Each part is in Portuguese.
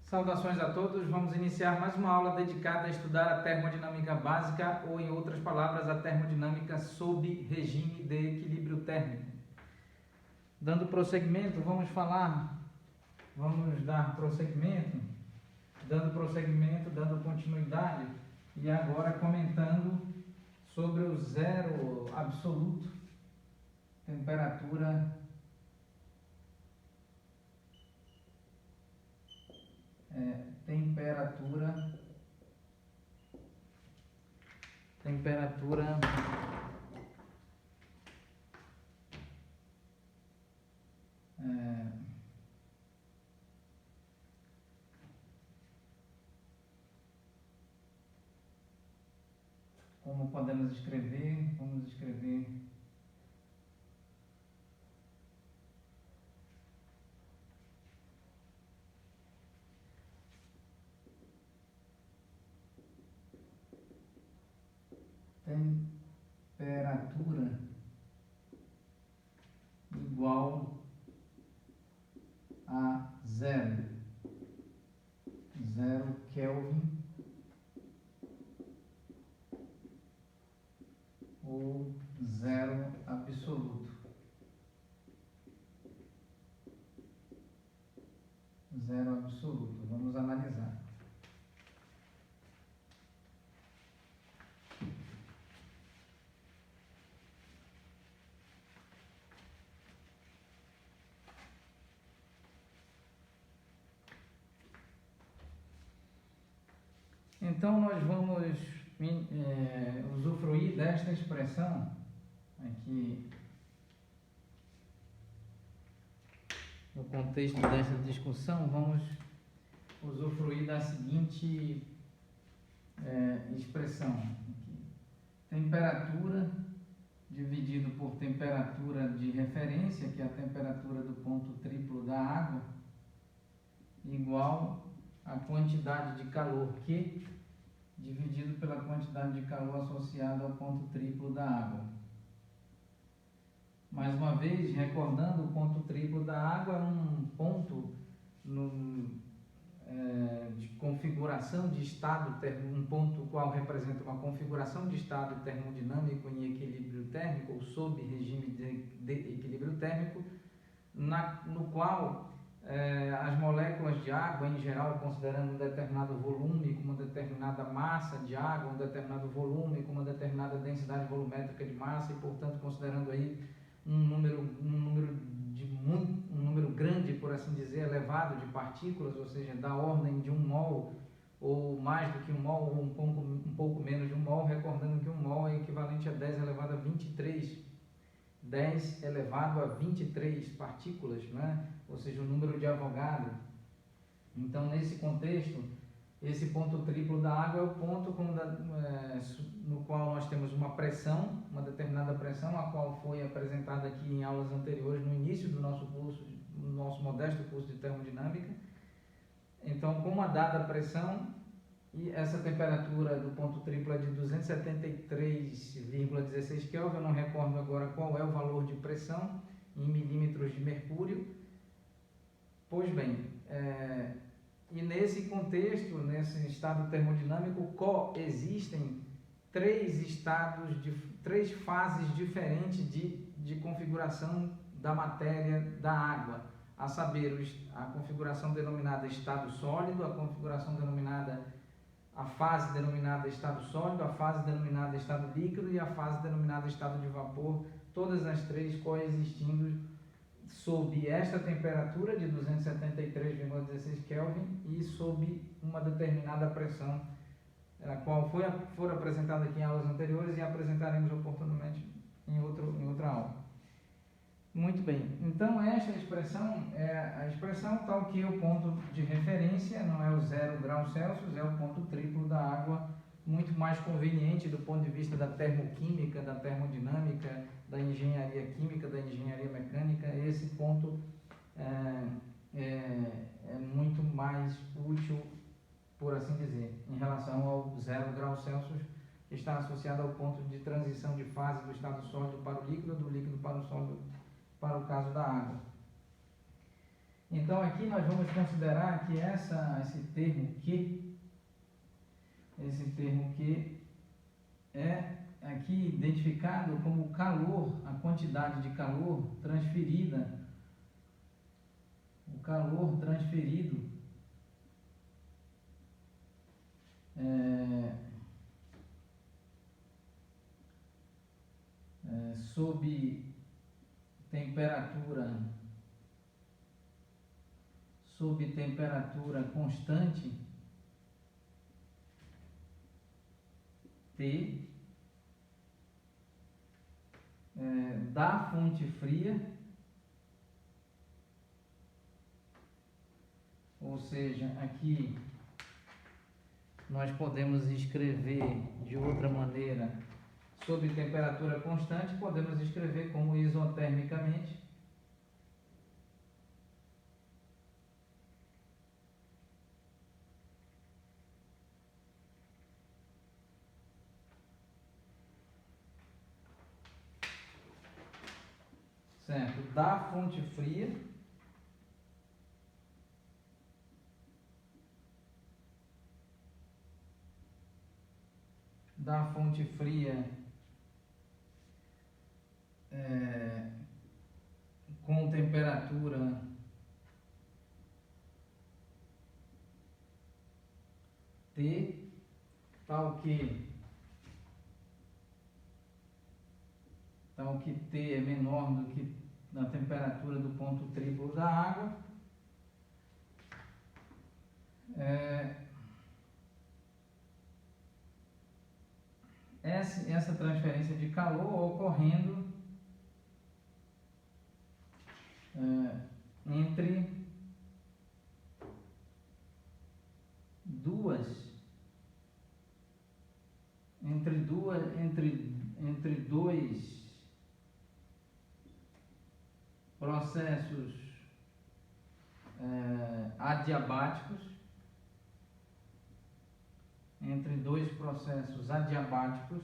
Saudações a todos, vamos iniciar mais uma aula dedicada a estudar a termodinâmica básica ou, em outras palavras, a termodinâmica sob regime de equilíbrio térmico. Dando prosseguimento, vamos dar prosseguimento, dando continuidade e agora comentando sobre o zero absoluto, temperatura como podemos escrever? Vamos escrever temperatura igual a zero Kelvin ou zero absoluto. Zero absoluto. Vamos analisar. Então, nós vamos usufruir desta expressão aqui no contexto desta discussão. Vamos usufruir da seguinte expressão aqui. Temperatura dividido por temperatura de referência, que é a temperatura do ponto triplo da água, igual a quantidade de calor Q dividido pela quantidade de calor associada ao ponto triplo da água. Mais uma vez, recordando, o ponto triplo da água é um ponto de configuração de estado, um ponto qual representa uma configuração de estado termodinâmico em equilíbrio térmico ou sob regime de equilíbrio térmico, no qual as moléculas de água, em geral, considerando um determinado volume com uma determinada massa de água, um determinado volume com uma determinada densidade volumétrica de massa e, portanto, considerando aí um número grande, por assim dizer, elevado de partículas, ou seja, da ordem de 1 mol ou mais do que 1 mol ou um pouco menos de 1 mol, recordando que 1 mol é equivalente a 10 elevado a 23 10 elevado a 23 partículas, né? Ou seja, o número de Avogadro. Então, nesse contexto, esse ponto triplo da água é o ponto no qual nós temos uma pressão, uma determinada pressão, a qual foi apresentada aqui em aulas anteriores, no início do nosso curso, no nosso modesto curso de termodinâmica. Então, com uma dada pressão, e essa temperatura do ponto triplo é de 273,16 Kelvin, eu não recordo agora qual é o valor de pressão em milímetros de mercúrio. Pois bem, e nesse contexto, nesse estado termodinâmico, coexistem três fases diferentes de configuração da matéria da água, a saber, a configuração denominada estado sólido, a fase denominada estado sólido, a fase denominada estado líquido e a fase denominada estado de vapor, todas as três coexistindo sob esta temperatura de 273,16 Kelvin e sob uma determinada pressão, a qual foi apresentada aqui em aulas anteriores e apresentaremos oportunamente em outra aula. Muito bem, então esta expressão é a expressão tal que o ponto de referência não é o 0 graus Celsius, é o ponto triplo da água, muito mais conveniente do ponto de vista da termoquímica, da termodinâmica, da engenharia química, da engenharia mecânica. Esse ponto é muito mais útil, por assim dizer, em relação ao 0 graus Celsius, que está associado ao ponto de transição de fase do estado sólido para o líquido, do líquido para o sólido, para o caso da água. Então aqui nós vamos considerar que esse termo Q é aqui identificado como calor, a quantidade de calor transferida, o calor transferido sob temperatura constante T da fonte fria, ou seja, aqui nós podemos escrever de outra maneira, sob temperatura constante, podemos escrever como isotermicamente. Certo? Da fonte fria com temperatura T, tal que T é menor do que a temperatura do ponto triplo da água, essa transferência de calor ocorrendo entre dois processos adiabáticos,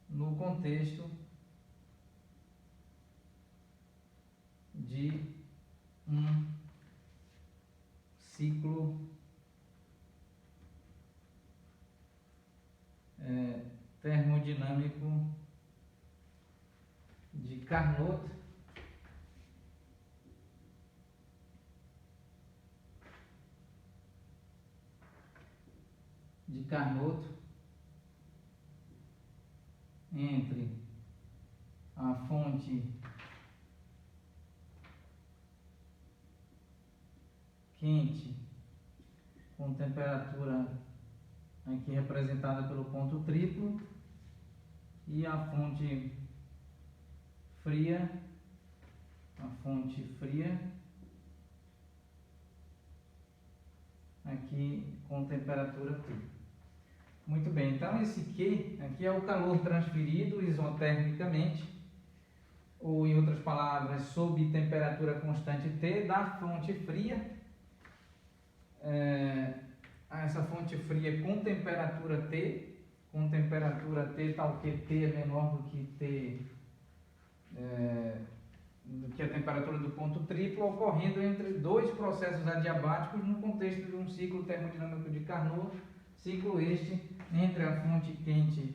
no contexto de um ciclo termodinâmico de Carnot entre a fonte quente com temperatura aqui representada pelo ponto triplo e a fonte fria aqui com temperatura T. Muito bem, então esse Q aqui é o calor transferido isotermicamente, ou em outras palavras, sob temperatura constante T da fonte fria, essa fonte fria com temperatura T tal que T é menor do que a temperatura do ponto triplo, ocorrendo entre dois processos adiabáticos no contexto de um ciclo termodinâmico de Carnot, ciclo este entre a fonte quente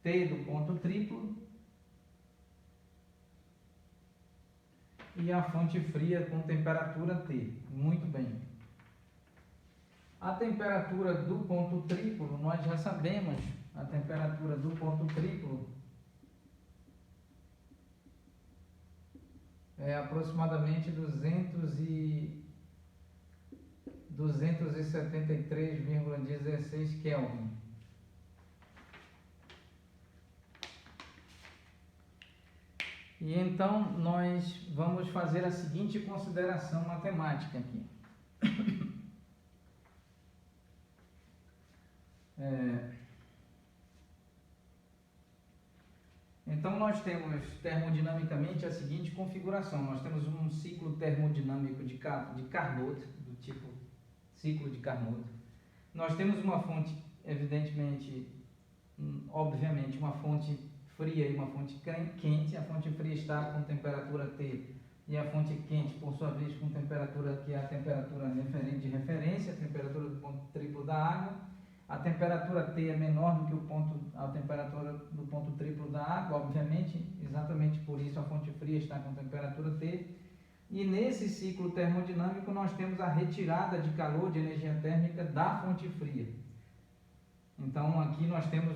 T do ponto triplo e a fonte fria com temperatura T. Muito bem. A temperatura do ponto triplo, nós já sabemos, a temperatura do ponto triplo é aproximadamente 273,16 Kelvin. E então nós vamos fazer a seguinte consideração matemática aqui. Então nós temos termodinamicamente a seguinte configuração. Nós temos um ciclo termodinâmico de Carnot, do tipo ciclo de Carnot. Nós temos uma fonte, obviamente, uma fonte fria e uma fonte quente. A fonte fria está com temperatura T e a fonte quente, por sua vez, com temperatura que é a temperatura de referência, a temperatura do ponto triplo da água. A temperatura T é menor do que a temperatura do ponto triplo da água, obviamente, exatamente por isso a fonte fria está com temperatura T. E nesse ciclo termodinâmico nós temos a retirada de calor, de energia térmica da fonte fria. Então aqui nós temos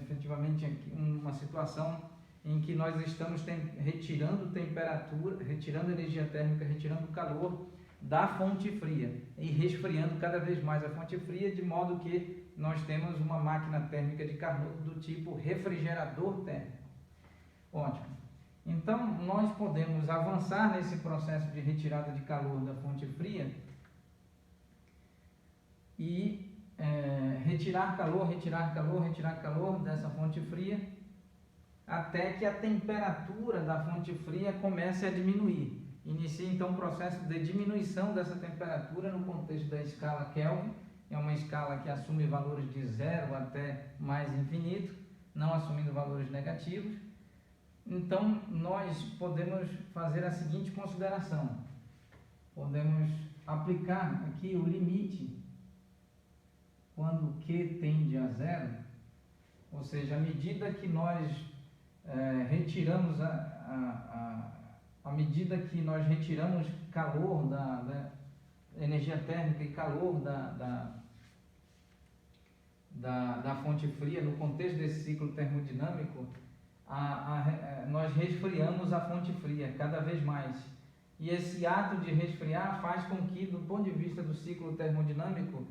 efetivamente uma situação em que nós estamos retirando temperatura, retirando energia térmica, retirando calor da fonte fria e resfriando cada vez mais a fonte fria, de modo que nós temos uma máquina térmica de calor do tipo refrigerador térmico. Ótimo. Então, nós podemos avançar nesse processo de retirada de calor da fonte fria e retirar calor dessa fonte fria até que a temperatura da fonte fria comece a diminuir. Inicia então o processo de diminuição dessa temperatura no contexto da escala Kelvin. É uma escala que assume valores de 0 até mais infinito, não assumindo valores negativos. Então, nós podemos fazer a seguinte consideração. Podemos aplicar aqui o limite quando Q tende a 0, ou seja, à medida que nós retiramos à medida que nós retiramos calor da energia térmica e calor da fonte fria no contexto desse ciclo termodinâmico, nós resfriamos a fonte fria cada vez mais. E esse ato de resfriar faz com que, do ponto de vista do ciclo termodinâmico,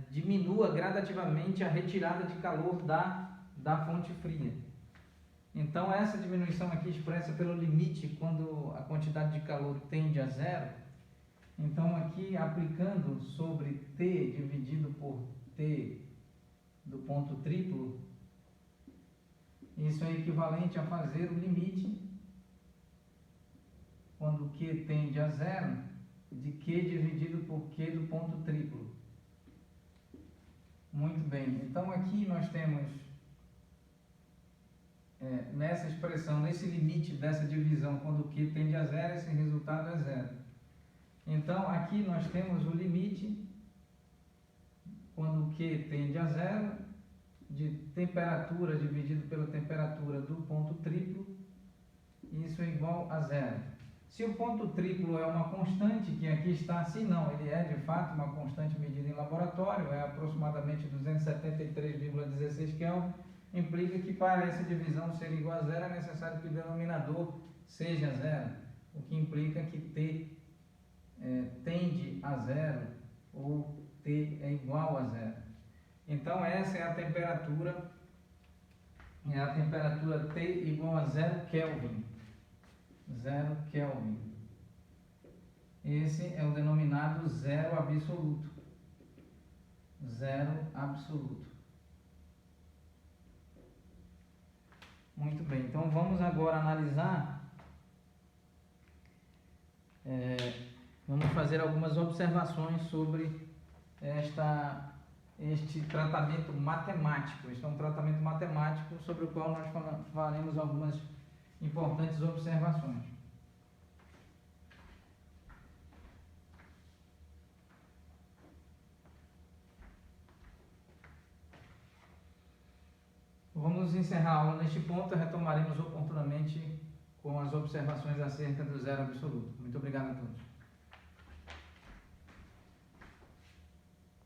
diminua gradativamente a retirada de calor da fonte fria. Então, essa diminuição aqui expressa pelo limite quando a quantidade de calor tende a 0. Então, aqui aplicando sobre T dividido por T do ponto triplo, isso é equivalente a fazer o limite quando Q tende a 0 de Q dividido por Q do ponto triplo. Muito bem, então aqui nós temos nessa expressão, nesse limite dessa divisão, quando Q tende a 0, esse resultado é 0. Então, aqui nós temos o limite, quando Q tende a 0, de temperatura dividido pela temperatura do ponto triplo, isso é igual a 0. Se o ponto triplo é uma constante, que aqui está assim, não, ele é de fato uma constante medida em laboratório, é aproximadamente 273,16 Kelvin, implica que para essa divisão ser igual a 0 é necessário que o denominador seja 0, o que implica que T tende a 0 ou T é igual a 0. Então essa é a temperatura T igual a 0 Kelvin. 0 Kelvin. Esse é o denominado zero absoluto. Zero absoluto. Muito bem, então vamos agora analisar, vamos fazer algumas observações sobre este tratamento matemático. Este é um tratamento matemático sobre o qual nós faremos algumas importantes observações. Vamos encerrar a aula neste ponto e retomaremos oportunamente com as observações acerca do zero absoluto. Muito obrigado a todos.